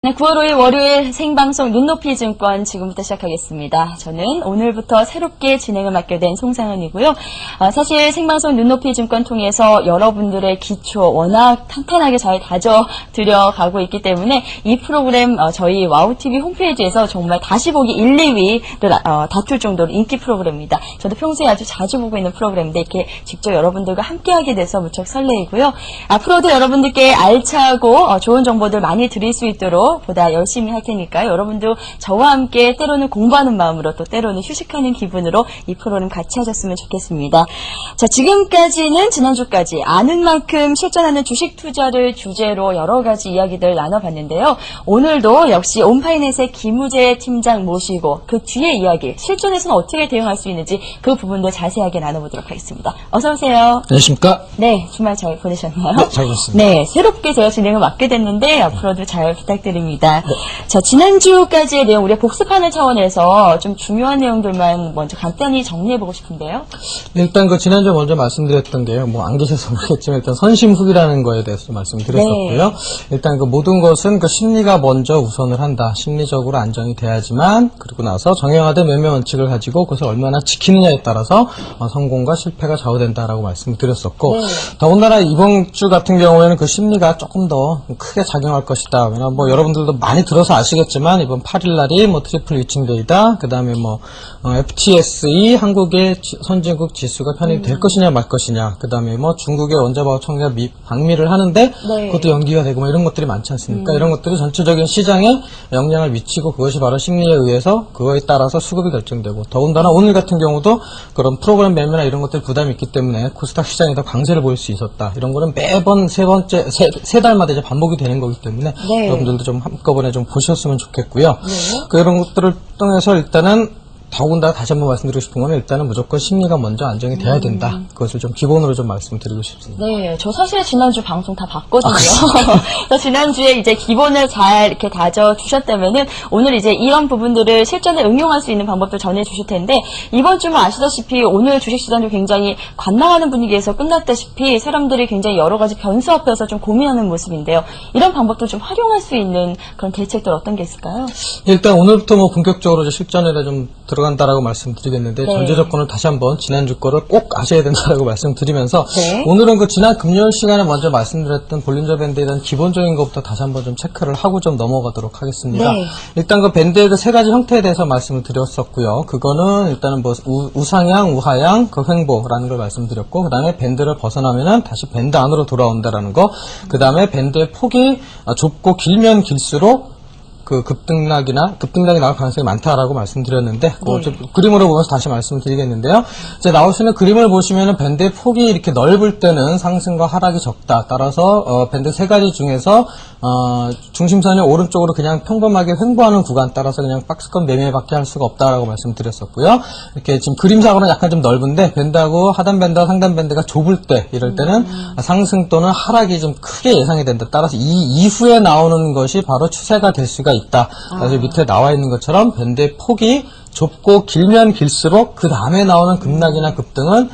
네, 9월 5일 월요일 생방송 눈높이 증권 지금부터 시작하겠습니다. 저는 오늘부터 새롭게 진행을 맡게 된 송상은이고요. 사실 생방송 눈높이 증권 통해서 여러분들의 기초 워낙 탄탄하게 잘 다져드려가고 있기 때문에 이 프로그램 저희 와우TV 홈페이지에서 정말 다시 보기 1, 2위를 다툴 정도로 인기 프로그램입니다. 저도 평소에 아주 자주 보고 있는 프로그램인데 이렇게 직접 여러분들과 함께하게 돼서 무척 설레이고요. 앞으로도 여러분들께 알차고 좋은 정보들 많이 드릴 수 있도록 보다 열심히 할 테니까요. 여러분도 저와 함께 때로는 공부하는 마음으로 또 때로는 휴식하는 기분으로 이 프로그램 같이 하셨으면 좋겠습니다. 자, 지금까지는 지난주까지 아는 만큼 실전하는 주식 투자를 주제로 여러 가지 이야기들 나눠봤는데요. 오늘도 역시 온파이낸스의 김우재 팀장 모시고 그 뒤에 이야기, 실전에서는 어떻게 대응할 수 있는지 그 부분도 자세하게 나눠보도록 하겠습니다. 어서 오세요. 안녕하십니까? 네, 주말 잘 보내셨나요? 네, 잘 보냈습니다. 네, 새롭게 제가 진행을 맡게 됐는데 앞으로도 잘 부탁드립니다. 자, 지난주까지의 내용 우리가 복습하는 차원에서 좀 중요한 내용들만 먼저 간단히 정리해보고 싶은데요. 일단 지난주에 먼저 말씀드렸던 게요. 안 계셔서 모르겠지만 일단 선심후기라는 거에 대해서 좀 말씀드렸었고요. 네. 일단 모든 것은 심리가 먼저 우선을 한다. 심리적으로 안정이 돼야지만 그리고 나서 정형화된 매매 원칙을 가지고 그것을 얼마나 지키느냐에 따라서 성공과 실패가 좌우된다라고 말씀을 드렸었고 네. 더군다나 이번 주 같은 경우에는 그 심리가 조금 더 크게 작용할 것이다. 왜냐하면 여러분들도 많이 들어서 아시겠지만 이번 8일날이 트리플 위칭데이다. 그 다음에 FTSE 한국의 선진국 지수가 편입이 될 것이냐 말 것이냐. 그 다음에 중국의 원자바오 청구가 방미를 하는데 네. 그것도 연기가 되고 이런 것들이 많지 않습니까? 이런 것들이 전체적인 시장에 영향을 미치고 그것이 바로 심리에 의해서 그거에 따라서 수급이 결정되고 더군다나 오늘 같은 경우도 그런 프로그램 매매나 이런 것들 부담이 있기 때문에 코스닥 시장에다 강세를 보일 수 있었다. 이런 거는 매번 세 달마다 이제 반복이 되는 거기 때문에 네. 여러분들도 좀 한꺼번에 좀 보셨으면 좋겠고요. 네. 그런 것들을 통해서 일단은 더군다나 다시 한번 말씀드리고 싶은 거는 일단은 무조건 심리가 먼저 안정이 돼야 된다. 그것을 좀 기본으로 좀 말씀드리고 싶습니다. 네, 저 사실 지난주 방송 다 봤거든요. 그래서 지난주에 이제 기본을 잘 이렇게 다져주셨다면은 오늘 이제 이런 부분들을 실전에 응용할 수 있는 방법도 전해주실 텐데 이번 주는 아시다시피 오늘 주식시장도 굉장히 관망하는 분위기에서 끝났다시피 사람들이 굉장히 여러 가지 변수 앞에서 좀 고민하는 모습인데요. 이런 방법도 좀 활용할 수 있는 그런 대책들 어떤 게 있을까요? 일단 오늘부터 본격적으로 실전에 좀 들어간다라고 말씀드리겠는데 네. 전제 조건을 다시 한번 지난주 거를 꼭 아셔야 된다라고 말씀드리면서 네. 오늘은 지난 금요일 시간에 먼저 말씀드렸던 볼린저 밴드에 대한 기본적인 것부터 다시 한번 좀 체크를 하고 좀 넘어가도록 하겠습니다. 네. 일단 밴드의 세 가지 형태에 대해서 말씀을 드렸었고요. 그거는 일단은 우상향, 우하향, 횡보라는 걸 말씀드렸고 그 다음에 밴드를 벗어나면은 다시 밴드 안으로 돌아온다라는 거. 그 다음에 밴드의 폭이 좁고 길면 길수록 급등락이 나올 가능성이 많다라고 말씀드렸는데, 그림으로 보면서 다시 말씀드리겠는데요. 이제 나올 수 있는 그림을 보시면은 밴드의 폭이 이렇게 넓을 때는 상승과 하락이 적다. 따라서, 밴드 세 가지 중에서, 중심선이 오른쪽으로 그냥 평범하게 횡보하는 구간 따라서 그냥 박스권 매매밖에 할 수가 없다라고 말씀드렸었고요. 이렇게 지금 그림상으로는 약간 좀 넓은데, 밴드하고 하단 밴드와 상단 밴드가 좁을 때, 이럴 때는 상승 또는 하락이 좀 크게 예상이 된다. 따라서 이 이후에 나오는 것이 바로 추세가 될 수가 있다. 그래서 밑에 나와 있는 것처럼 밴드의 폭이 좁고 길면 길수록 그 다음에 나오는 급락이나 급등은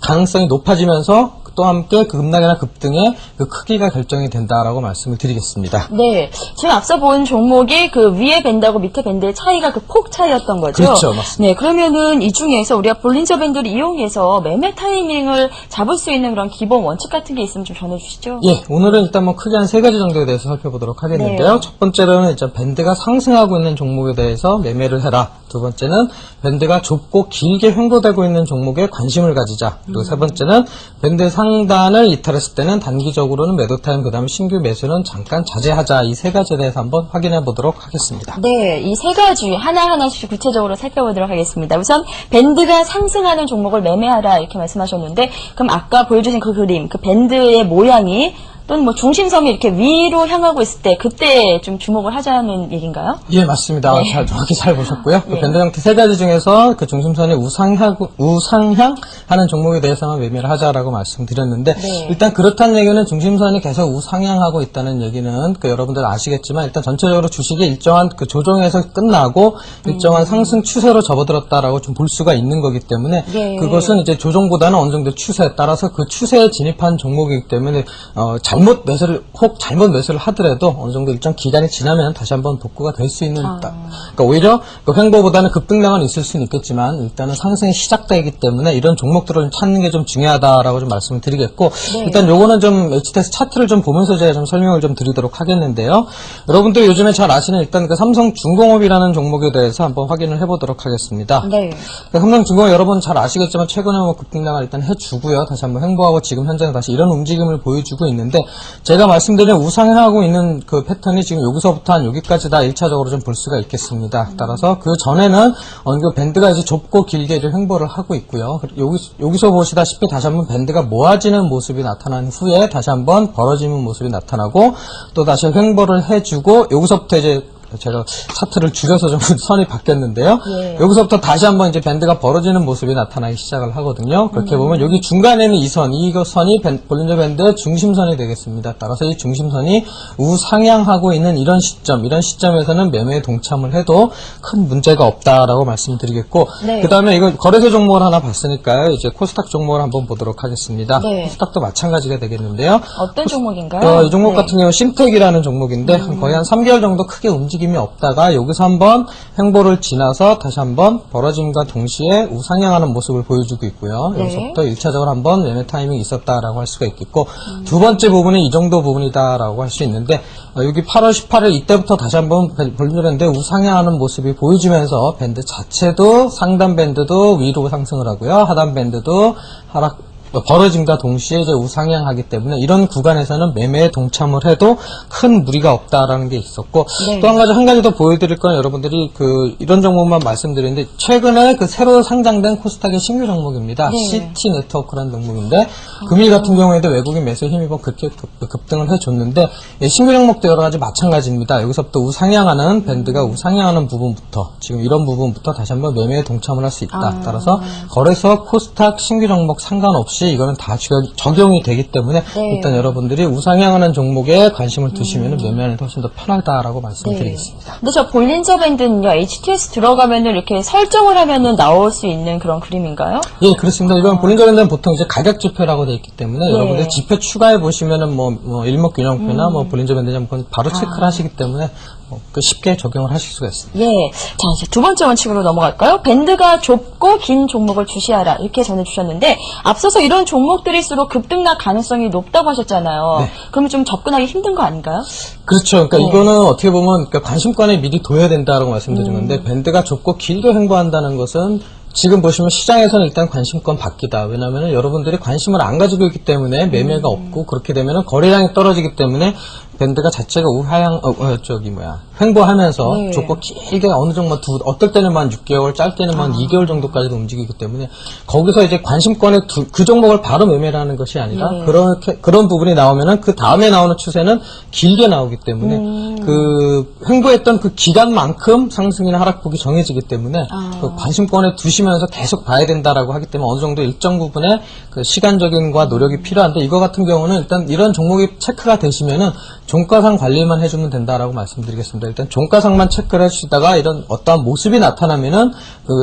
가능성이 높아지면서 또 함께 그 급락이나 급등의 그 크기가 결정이 된다라고 말씀을 드리겠습니다. 네, 지금 앞서 본 종목이 그 위에 밴드하고 밑에 밴드의 차이가 그 폭 차이였던 거죠? 그렇죠, 맞습니다. 네, 그러면은 이 중에서 우리가 볼린저 밴드를 이용해서 매매 타이밍을 잡을 수 있는 그런 기본 원칙 같은 게 있으면 좀 전해주시죠. 예, 오늘은 일단 크게 한 세 가지 정도에 대해서 살펴보도록 하겠는데요. 네. 첫 번째로는 일단 밴드가 상승하고 있는 종목에 대해서 매매를 해라. 두 번째는 밴드가 좁고 길게 횡보되고 있는 종목에 관심을 가지자. 그리고 세 번째는 밴드 상단을 이탈했을 때는 단기적으로는 매도 타임, 그 다음에 신규 매수는 잠깐 자제하자. 이 세 가지에 대해서 한번 확인해 보도록 하겠습니다. 네, 이 세 가지 하나하나씩 구체적으로 살펴보도록 하겠습니다. 우선 밴드가 상승하는 종목을 매매하라 이렇게 말씀하셨는데 그럼 아까 보여주신 그 그림, 그 밴드의 모양이 또는 중심선이 이렇게 위로 향하고 있을 때 그때 좀 주목을 하자는 얘기인가요? 예, 맞습니다. 네. 정확히 잘 보셨고요. 네. 밴드 형태 세 가지 중에서 그 중심선이 우상향 하는 종목에 대해서만 매매를 하자라고 말씀드렸는데 네. 일단 그렇다는 얘기는 중심선이 계속 우상향하고 있다는 얘기는 여러분들 아시겠지만 일단 전체적으로 주식이 일정한 조정에서 끝나고 일정한 상승 추세로 접어들었다라고 좀 볼 수가 있는 거기 때문에 네. 그것은 이제 조정보다는 어느 정도 추세에 따라서 그 추세에 진입한 종목이기 때문에 잘 잘못 매수를 하더라도 어느 정도 일정 기간이 지나면 다시 한번 복구가 될 수 있는, 그러니까 오히려 그 횡보보다는 급등락은 있을 수는 있겠지만 일단은 상승이 시작되기 때문에 이런 종목들을 찾는 게 좀 중요하다라고 좀 말씀을 드리겠고, 일단 요거는 좀 HTS 차트를 좀 보면서 제가 좀 설명을 좀 드리도록 하겠는데요. 여러분들 요즘에 잘 아시는 일단 그 삼성중공업이라는 종목에 대해서 한번 확인을 해보도록 하겠습니다. 네. 삼성중공업 여러분 잘 아시겠지만 최근에 뭐 급등락을 일단 해주고요. 다시 한번 횡보하고 지금 현재는 다시 이런 움직임을 보여주고 있는데, 제가 말씀드린 우상향하고 있는 그 패턴이 지금 여기서부터 한 여기까지 다 1차적으로 좀 볼 수가 있겠습니다. 따라서 그 전에는 어느 정도 밴드가 이제 좁고 길게 이제 횡보를 하고 있고요. 여기서 보시다시피 다시 한번 밴드가 모아지는 모습이 나타난 후에 다시 한번 벌어지는 모습이 나타나고 또 다시 횡보를 해주고, 여기서부터 이제 제가 차트를 줄여서 좀 선이 바뀌었는데요. 여기서부터 다시 한번 이제 밴드가 벌어지는 모습이 나타나기 시작을 하거든요. 그렇게 보면 여기 중간에는 이 선이 볼린저 밴드의 중심선이 되겠습니다. 따라서 이 중심선이 우상향하고 있는 이런 시점에서는 매매에 동참을 해도 큰 문제가 없다라고 말씀드리겠고, 그 다음에 이거 거래소 종목을 하나 봤으니까요. 이제 코스닥 종목을 한번 보도록 하겠습니다. 코스닥도 마찬가지가 되겠는데요. 어떤 종목인가요? 이 종목 같은 경우 심텍이라는 종목인데 거의 한 3개월 정도 크게 움직임이 없다가 여기서 한번 횡보를 지나서 다시 한번 벌어짐과 동시에 우상향하는 모습을 보여주고 있고요. 여기서부터 1차적으로 한번 매매 타이밍이 있었다라고 할 수가 있겠고, 두 번째 부분이 이 정도 부분이다라고 할 수 있는데, 여기 8월 18일 이때부터 다시 한번 볼린저 밴드에 우상향하는 모습이 보여지면서 밴드 자체도 상단 밴드도 위로 상승을 하고요. 하단 밴드도 벌어짐과 동시에 이제 우상향하기 때문에 이런 구간에서는 매매에 동참을 해도 큰 무리가 없다라는 게 있었고, 또 한 가지 더 보여드릴 건 여러분들이 이런 종목만 말씀드리는데, 최근에 새로 상장된 코스닥의 신규 종목입니다. CT 네트워크라는 종목인데, 금일 같은 경우에도 외국인 매수 힘입어 그렇게 급등을 해줬는데, 신규 종목도 여러 가지 마찬가지입니다. 여기서부터 우상향하는 밴드가 우상향하는 부분부터, 지금 이런 부분부터 다시 한번 매매에 동참을 할 수 있다. 따라서 거래소 코스닥 신규 종목 상관없이 이거는 다 적용이 되기 때문에 일단 여러분들이 우상향하는 종목에 관심을 두시면 매매하는 게 훨씬 더 편하다라고 말씀드리겠습니다. 근데 저 볼린저 밴드는요, HTS 들어가면은 이렇게 설정을 하면은 나올 수 있는 그런 그림인가요? 예, 그렇습니다. 이건 볼린저 밴드는 보통 이제 가격 지표라고 되어 있기 때문에 여러분들 지표 추가해 보시면은 일목균형표나 볼린저 밴드냐 바로 체크를 하시기 때문에 쉽게 적용을 하실 수가 있습니다. 자, 이제 두 번째 원칙으로 넘어갈까요? 밴드가 좁고 긴 종목을 주시하라, 이렇게 전해주셨는데, 앞서서 이런 종목들일수록 급등락 가능성이 높다고 하셨잖아요. 그러면 좀 접근하기 힘든 거 아닌가요? 그렇죠. 그러니까 이거는 어떻게 보면 관심권에 미리 둬야 된다라고 말씀드린 건데, 밴드가 좁고 길게 횡보한다는 것은 지금 보시면 시장에서는 일단 관심권 밖이다. 왜냐하면 여러분들이 관심을 안 가지고 있기 때문에 매매가 없고, 그렇게 되면 거래량이 떨어지기 때문에 밴드가 자체가 횡보하면서 좁고 길게 어느 정도 어떨 때는 만 6개월, 짧게는 만 2개월 정도까지도 움직이기 때문에 거기서 이제 관심권에 그 종목을 바로 매매를 하는 것이 아니라 그런 부분이 나오면은 그 다음에 나오는 추세는 길게 나오기 때문에 그 횡보했던 그 기간만큼 상승이나 하락폭이 정해지기 때문에 그 관심권에 두시면서 계속 봐야 된다라고 하기 때문에 어느 정도 일정 부분의 그 시간적인과 노력이 필요한데, 이거 같은 경우는 일단 이런 종목이 체크가 되시면은 종가상 관리만 해주면 된다라고 말씀드리겠습니다. 일단 종가상만 체크를 해주시다가 이런 어떠한 모습이 나타나면은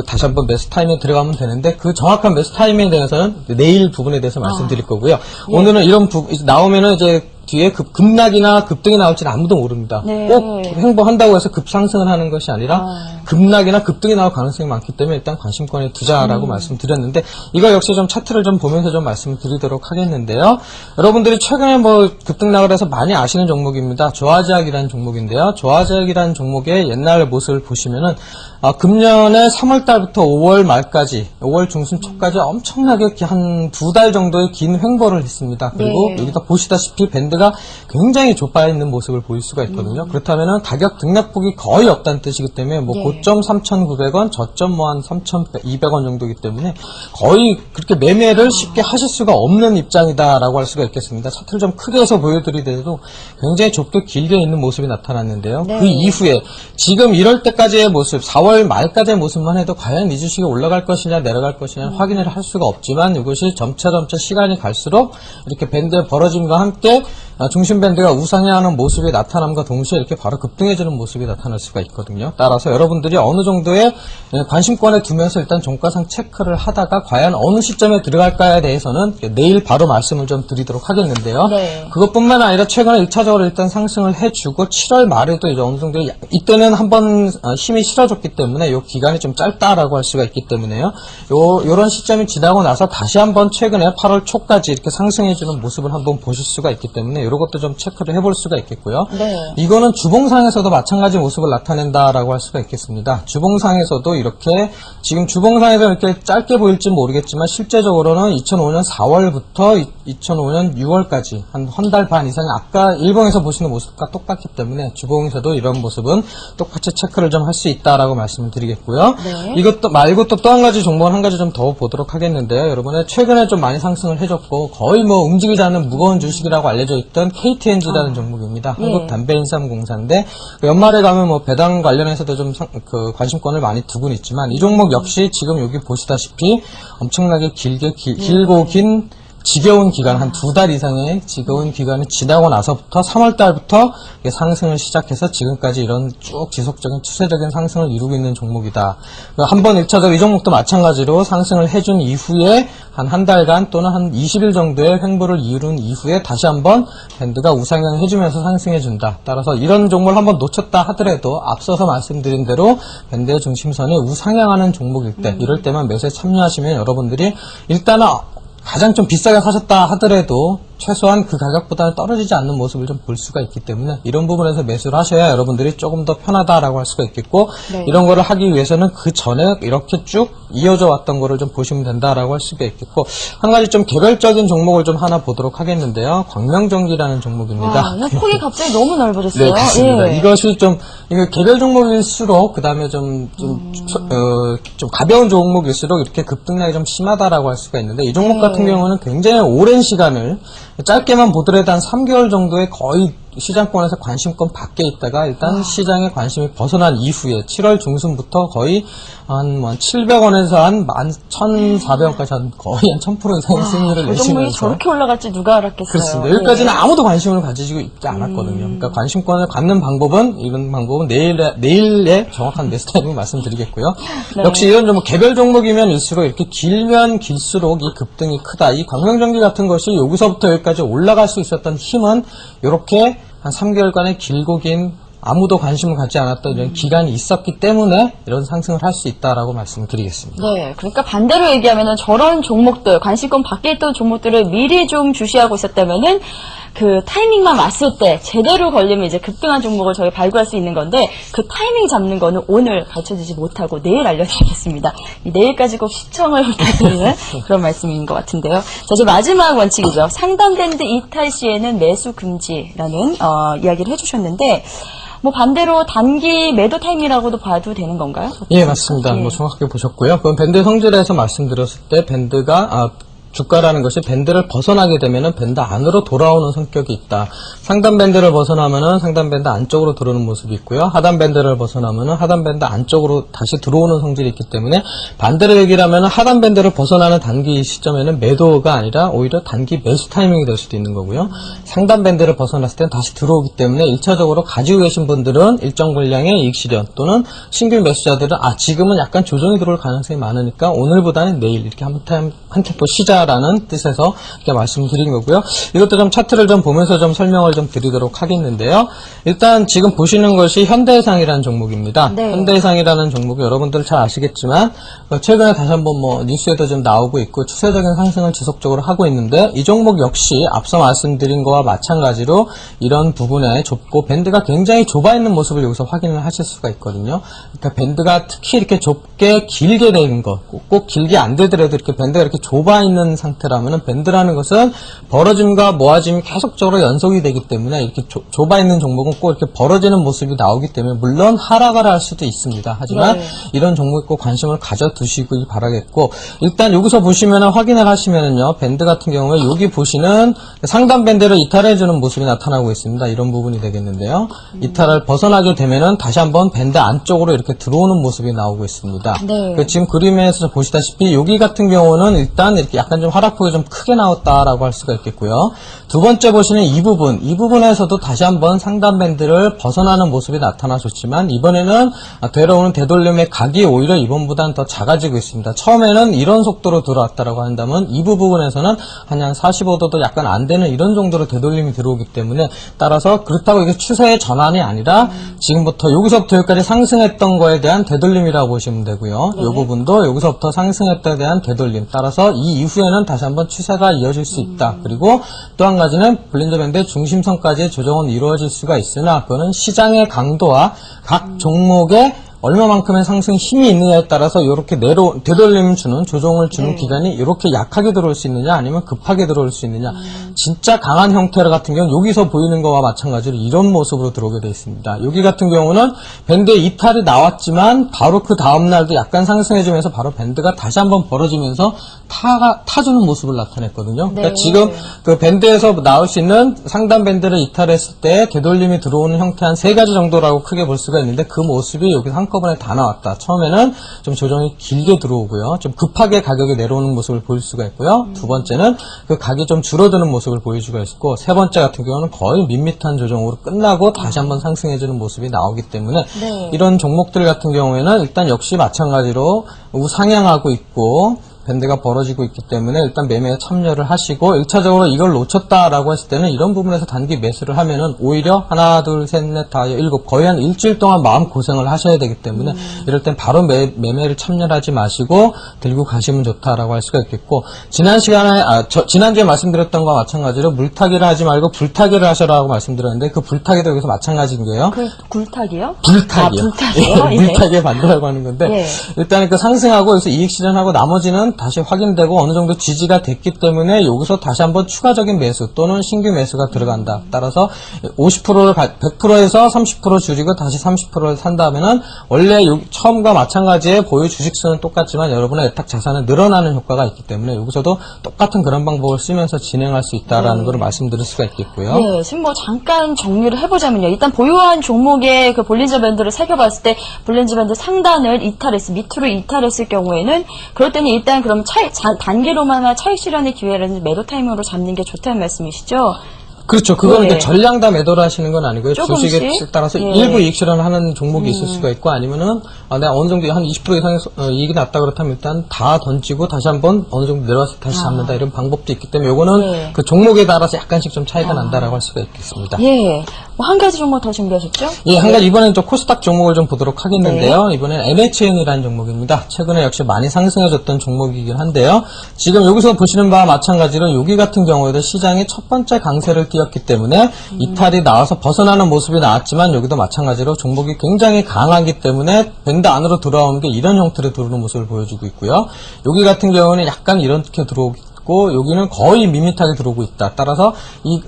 다시 한번 매수 타임에 들어가면 되는데, 그 정확한 매수 타임에 대해서는 내일 부분에 대해서 말씀드릴 거고요. 오늘은 이런 나오면은 이제 뒤에 급락이나 급등이 나올지는 아무도 모릅니다. 꼭 횡보한다고 해서 급상승을 하는 것이 아니라 급락이나 급등이 나올 가능성이 많기 때문에 일단 관심권에 두자라고 말씀드렸는데, 이거 역시 좀 차트를 좀 보면서 좀 말씀을 드리도록 하겠는데요. 여러분들이 최근에 급등락을 해서 많이 아시는 종목입니다. 조화제약이라는 종목인데요. 조화제약이라는 종목의 옛날 모습을 보시면은 금년에 3월달부터 5월 말까지, 5월 중순 초까지 엄청나게 한 2달 정도의 긴 횡보를 했습니다. 그리고 여기다 보시다시피 밴드가 굉장히 좁아 있는 모습을 보일 수가 있거든요. 그렇다면은 가격 등락폭이 거의 없다는 뜻이기 때문에 고점 3,900원, 저점 한 3,200원 정도이기 때문에 거의 그렇게 매매를 쉽게 하실 수가 없는 입장이다라고 할 수가 있겠습니다. 차트를 좀 크게 해서 보여드리더라도 굉장히 좁게 길게 있는 모습이 나타났는데요. 그 이후에 지금 이럴 때까지의 모습, 4월 말까지의 모습만 해도 과연 이 주식이 올라갈 것이냐 내려갈 것이냐 확인을 할 수가 없지만, 이것이 점차 시간이 갈수록 이렇게 밴드의 벌어짐과 함께 중심 밴드가 우상향하는 모습이 나타남과 동시에 이렇게 바로 급등해주는 모습이 나타날 수가 있거든요. 따라서 여러분들이 어느 정도의 관심권에 두면서 일단 종가상 체크를 하다가 과연 어느 시점에 들어갈까에 대해서는 내일 바로 말씀을 좀 드리도록 하겠는데요. 네. 그것뿐만 아니라 최근에 1차적으로 일단 상승을 해주고 7월 말에도 이제 어느 정도 이때는 한번 힘이 실어졌기 때문에 요 기간이 좀 짧다라고 할 수가 있기 때문에요. 요런 시점이 지나고 나서 다시 한번 최근에 8월 초까지 이렇게 상승해주는 모습을 한번 보실 수가 있기 때문에 이런 것도 좀 체크를 해볼 수가 있겠고요. 네. 이거는 주봉상에서도 마찬가지 모습을 나타낸다라고 할 수가 있겠습니다. 주봉상에서도 이렇게 지금 주봉상에서 이렇게 짧게 보일지 모르겠지만 실제적으로는 2005년 4월부터 2005년 6월까지 한 달 반 이상이 아까 일봉에서 보시는 모습과 똑같기 때문에 주봉에서도 이런 모습은 똑같이 체크를 좀 할 수 있다라고 말씀을 드리겠고요. 네. 이것도 말고 또 한 가지 종목은 한 가지 좀 더 보도록 하겠는데요. 여러분의 최근에 좀 많이 상승을 해줬고 거의 뭐 움직이지 않는 무거운 주식이라고 알려져 있던 KTNG라는 종목입니다. 예. 한국담배인삼공사인데 연말에 가면 뭐 배당 관련해서도 좀 관심권을 많이 두고는 있지만 이 종목 역시 지금 여기 보시다시피 엄청나게 길고 긴 지겨운 기간, 한 2달 이상의 지겨운 기간이 지나고 나서부터 3월달부터 상승을 시작해서 지금까지 이런 쭉 지속적인 추세적인 상승을 이루고 있는 종목이다. 한번 1차적으로 이 종목도 마찬가지로 상승을 해준 이후에 한 달간 또는 한 20일 정도의 횡보를 이룬 이후에 다시 한번 밴드가 우상향 해주면서 상승해준다. 따라서 이런 종목을 한번 놓쳤다 하더라도 앞서서 말씀드린 대로 밴드의 중심선이 우상향하는 종목일 때 이럴 때만 매수에 참여하시면 여러분들이 일단은 가장 좀 비싸게 사셨다 하더라도 최소한 그 가격보다는 떨어지지 않는 모습을 좀 볼 수가 있기 때문에 이런 부분에서 매수를 하셔야 여러분들이 조금 더 편하다라고 할 수가 있겠고 네. 이런 거를 하기 위해서는 그 전에 이렇게 쭉 이어져 왔던 거를 좀 보시면 된다라고 할 수가 있겠고 한 가지 좀 개별적인 종목을 좀 하나 보도록 하겠는데요. 광명전기라는 종목입니다. 폭이 갑자기 너무 넓어졌어요. 네, 그렇습니다. 예. 이것이 좀, 이거 개별 종목일수록, 그 다음에 좀 가벼운 종목일수록 이렇게 급등량이 좀 심하다라고 할 수가 있는데, 이 종목 같은 경우는 굉장히 오랜 시간을 짧게만 보더라도 한 3개월 정도의 거의 시장권에서 관심권 밖에 있다가 일단 시장에 관심이 벗어난 이후에 7월 중순부터 거의 한 700원에서 한 11,400원까지 한 거의 한 1000% 이상의 승리를 그 종목이 내시면서 저렇게 올라갈지 누가 알았겠어요. 그렇습니다. 여기까지는 아무도 관심을 가지고 있지 않았거든요. 그러니까 관심권을 갖는 방법은 이런 방법은 내일의 정확한 매수 타이밍 말씀드리겠고요. 네. 역시 이런 종목 개별 종목이면 일수록 이렇게 길면 길수록 이 급등이 크다. 이 광명전기 같은 것이 여기서부터 여기까지 올라갈 수 있었던 힘은 이렇게 한 3개월간의 길고 긴 아무도 관심을 갖지 않았던 이런 기간이 있었기 때문에 이런 상승을 할 수 있다라고 말씀을 드리겠습니다. 네, 그러니까 반대로 얘기하면은 저런 종목들, 관심권 밖에 있던 종목들을 미리 좀 주시하고 있었다면은 그 타이밍만 왔을 때 제대로 걸리면 이제 급등한 종목을 저희 발굴할 수 있는 건데 그 타이밍 잡는 거는 오늘 가르쳐주지 못하고 내일 알려드리겠습니다. 내일까지 꼭 시청을 부탁드리는 그런 말씀인 것 같은데요. 자, 이제 마지막 원칙이죠. 상단 밴드 이탈 시에는 매수 금지라는 이야기를 해주셨는데 뭐 반대로 단기 매도 타임이라고도 봐도 되는 건가요? 예, 맞습니다. 뭐 정확하게 보셨고요. 그럼 밴드 성질에서 말씀드렸을 때 밴드가 주가라는 것이 밴드를 벗어나게 되면은 밴드 안으로 돌아오는 성격이 있다. 상단 밴드를 벗어나면은 상단 밴드 안쪽으로 들어오는 모습이 있고요. 하단 밴드를 벗어나면은 하단 밴드 안쪽으로 다시 들어오는 성질이 있기 때문에 반대로 얘기를 하면은 하단 밴드를 벗어나는 단기 시점에는 매도가 아니라 오히려 단기 매수 타이밍이 될 수도 있는 거고요. 상단 밴드를 벗어났을 때는 다시 들어오기 때문에 1차적으로 가지고 계신 분들은 일정 분량의 이익 실현 또는 신규 매수자들은 지금은 약간 조정이 들어올 가능성이 많으니까 오늘보다는 내일 이렇게 한 템포 시자라는 뜻에서 이렇게 말씀을 드린 거고요. 이것도 좀 차트를 좀 보면서 좀 설명을 좀 드리도록 하겠는데요. 일단 지금 보시는 것이 현대해상이라는 종목입니다. 네. 현대해상이라는 종목이 여러분들 잘 아시겠지만 최근에 다시 한번 뭐 뉴스에도 좀 나오고 있고 추세적인 상승을 지속적으로 하고 있는데 이 종목 역시 앞서 말씀드린 거와 마찬가지로 이런 부분에 좁고 밴드가 굉장히 좁아 있는 모습을 여기서 확인을 하실 수가 있거든요. 그러니까 밴드가 특히 이렇게 좁게 길게 되는 것, 꼭 길게 안 되더라도 이렇게 밴드가 이렇게 좁아 있는 상태라면은 밴드라는 것은 벌어짐과 모아짐이 계속적으로 연속이 되기 때문에 이렇게 좁아 있는 종목은 꼭 이렇게 벌어지는 모습이 나오기 때문에 물론 하락을 할 수도 있습니다. 하지만 이런 종목에 꼭 관심을 가져두시기 바라겠고 일단 여기서 보시면은 확인을 하시면은요 밴드 같은 경우에 여기 보시는 상단 밴드를 이탈해주는 모습이 나타나고 있습니다. 이런 부분이 되겠는데요. 이탈을 벗어나게 되면은 다시 한번 밴드 안쪽으로 이렇게 들어오는 모습이 나오고 있습니다. 네. 지금 그림에서 보시다시피 여기 같은 경우는 일단 이렇게 약간 약간 좀 하락폭이 좀 크게 나왔다라고 할 수가 있겠고요. 두 번째 보시는 이 부분에서도 다시 한번 상단 밴드를 벗어나는 모습이 나타나줬지만 이번에는 되러오는 되돌림의 각이 오히려 이번보다는 더 작아지고 있습니다. 처음에는 이런 속도로 들어왔다라고 한다면 이 부분에서는 한 45도도 약간 안 되는 이런 정도로 되돌림이 들어오기 때문에 따라서 그렇다고 이게 추세의 전환이 아니라 지금부터 여기서부터 여기까지 상승했던 거에 대한 되돌림이라고 보시면 되고요. 이 부분도 여기서부터 상승했다에 대한 되돌림. 따라서 이 이후에는 다시 한번 추세가 이어질 수 있다. 그리고 또 한 가지는 볼린저 밴드의 중심선까지의 조정은 이루어질 수가 있으나 그거는 시장의 강도와 각 종목의 얼마만큼의 상승 힘이 있느냐에 따라서 이렇게 되돌림 주는 조정을 주는 기간이 이렇게 약하게 들어올 수 있느냐 아니면 급하게 들어올 수 있느냐. 진짜 강한 형태 같은 경우는 여기서 보이는 거와 마찬가지로 이런 모습으로 들어오게 되어 있습니다. 여기 같은 경우는 밴드 이탈이 나왔지만 바로 그 다음날도 약간 상승해주면서 바로 밴드가 다시 한번 벌어지면서 타주는 모습을 나타냈거든요. 그러니까 지금 그 밴드에서 나올 수 있는 상단 밴드를 이탈했을 때 되돌림이 들어오는 형태 한 3가지 정도라고 크게 볼 수가 있는데 그 모습이 여기 한꺼번에 다 나왔다. 처음에는 좀 조정이 길게 들어오고요. 좀 급하게 가격이 내려오는 모습을 보일 수가 있고요. 두 번째는 그 각이 좀 줄어드는 모습을 보일 수가 있고 세 번째 같은 경우는 거의 밋밋한 조정으로 끝나고 다시 한번 상승해주는 모습이 나오기 때문에 이런 종목들 같은 경우에는 일단 역시 마찬가지로 우상향하고 있고 밴드가 벌어지고 있기 때문에 일단 매매에 참여를 하시고 1차적으로 이걸 놓쳤다라고 했을 때는 이런 부분에서 단기 매수를 하면은 오히려 하나, 둘, 셋, 넷, 다, 일곱 거의 한 일주일 동안 마음 고생을 하셔야 되기 때문에 이럴 땐 바로 매매를 참여하지 마시고 들고 가시면 좋다라고 할 수가 있겠고 지난 시간에 지난주에 말씀드렸던 거와 마찬가지로 물타기를 하지 말고 불타기를 하셔라고 말씀드렸는데 그 불타기도 여기서 마찬가지인 거예요. 그 굴타기요? 불타기요. 불타기요? 예, 물타기의 반대라고 하는 건데 일단은 그 상승하고 여기서 이익 실현하고 나머지는 다시 확인되고 어느 정도 지지가 됐기 때문에 여기서 다시 한번 추가적인 매수 또는 신규 매수가 들어간다. 따라서 50%를 100%에서 30% 줄이고 다시 30%를 산다면은 원래 처음과 마찬가지의 보유 주식수는 똑같지만 여러분의 예탁 자산은 늘어나는 효과가 있기 때문에 여기서도 똑같은 그런 방법을 쓰면서 진행할 수 있다라는 걸 말씀드릴 수가 있겠고요. 네, 지금 뭐 잠깐 정리를 해보자면요. 일단 보유한 종목의 그 볼린저 밴드를 살펴봤을 때 볼린저 밴드 상단을 밑으로 이탈했을 경우에는 그럴 때는 일단 그럼 단계로만 차익 실현의 기회라는 매도 타이밍으로 잡는 게 좋다는 말씀이시죠? 그렇죠. 그거는 전량 다 매도를 하시는 건 아니고요. 조금씩? 주식에 따라서 일부 이익 실현을 하는 종목이 있을 수가 있고 아니면은 내가 어느 정도 한 20% 이상의 이익이 났다 그렇다면 일단 다 던지고 다시 한번 어느 정도 내려와서 다시 잡는다 이런 방법도 있기 때문에 요거는 그 종목에 따라서 약간씩 좀 차이가 난다라고 할 수가 있겠습니다. 예. 뭐 한 가지 종목 더 준비하셨죠? 예, 한 가지 이번에는 좀 코스닥 종목을 좀 보도록 하겠는데요. 이번에는 NHN이라는 종목입니다. 최근에 역시 많이 상승해줬던 종목이긴 한데요. 지금 여기서 보시는 바와 마찬가지로 여기 같은 경우에도 시장이 첫 번째 강세를 띄었기 때문에 이탈이 나와서 벗어나는 모습이 나왔지만 여기도 마찬가지로 종목이 굉장히 강하기 때문에 밴드 안으로 들어오는 게 이런 형태로 들어오는 모습을 보여주고 있고요. 여기 같은 경우는 약간 이렇게 들어오기 여기는 거의 밋밋하게 들어오고 있다. 따라서 이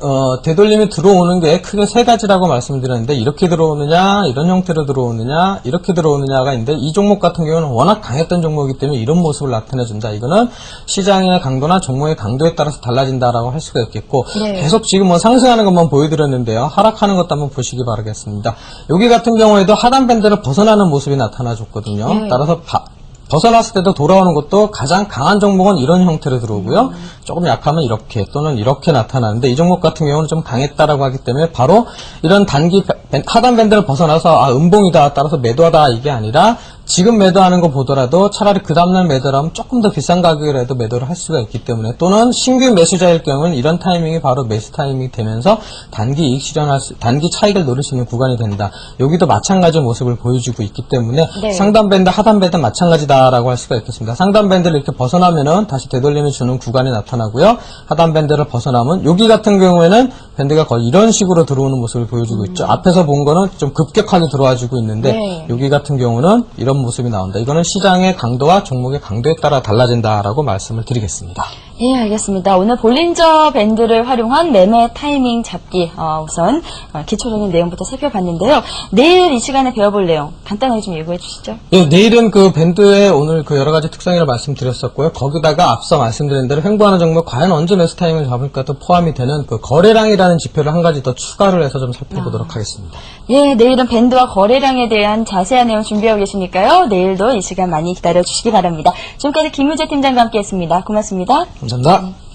되돌림이 들어오는 게 크게 3가지라고 말씀드렸는데 이렇게 들어오느냐, 이런 형태로 들어오느냐, 이렇게 들어오느냐가 있는데 이 종목 같은 경우는 워낙 강했던 종목이기 때문에 이런 모습을 나타내준다. 이거는 시장의 강도나 종목의 강도에 따라서 달라진다라고 할 수가 있겠고 계속 지금 뭐 상승하는 것만 보여드렸는데요. 하락하는 것도 한번 보시기 바라겠습니다. 여기 같은 경우에도 하단 밴드를 벗어나는 모습이 나타나줬거든요. 따라서 벗어났을 때도 돌아오는 것도 가장 강한 종목은 이런 형태로 들어오고요. 조금 약하면 이렇게 또는 이렇게 나타나는데 이 종목 같은 경우는 좀 강했다라고 하기 때문에 바로 이런 단기 하단 밴드를 벗어나서 음봉이다 따라서 매도하다 이게 아니라 지금 매도하는 거 보더라도 차라리 그 다음날 매도하면 조금 더 비싼 가격이라도 매도를 할 수가 있기 때문에 또는 신규 매수자일 경우는 이런 타이밍이 바로 매수 타이밍이 되면서 단기 이익 실현할 단기 차익을 노릴 수 있는 구간이 된다. 여기도 마찬가지 모습을 보여주고 있기 때문에 상단 밴드, 하단 밴드 마찬가지다라고 할 수가 있겠습니다. 상단 밴드를 이렇게 벗어나면은 다시 되돌림을 주는 구간이 나타나고요. 하단 밴드를 벗어나면 여기 같은 경우에는 밴드가 거의 이런 식으로 들어오는 모습을 보여주고 있죠. 앞에서 본 거는 좀 급격하게 들어와주고 있는데 여기 같은 경우는 이런 모습이 나온다. 이거는 시장의 강도와 종목의 강도에 따라 달라진다라고 말씀을 드리겠습니다. 예, 알겠습니다. 오늘 볼린저 밴드를 활용한 매매 타이밍 잡기 우선 기초적인 내용부터 살펴봤는데요. 내일 이 시간에 배워볼 내용 간단하게 좀 예고해 주시죠. 예, 내일은 그 밴드의 오늘 그 여러 가지 특성이라 말씀드렸었고요. 거기다가 앞서 말씀드린 대로 횡보하는 종목 과연 언제 매수 타이밍을 잡을까도 포함이 되는 그 거래량이라는 지표를 한 가지 더 추가를 해서 좀 살펴보도록 하겠습니다. 예, 내일은 밴드와 거래량에 대한 자세한 내용 준비하고 계시니까요. 내일도 이 시간 많이 기다려 주시기 바랍니다. 지금까지 김유재 팀장과 함께했습니다. 고맙습니다. 감사합니다.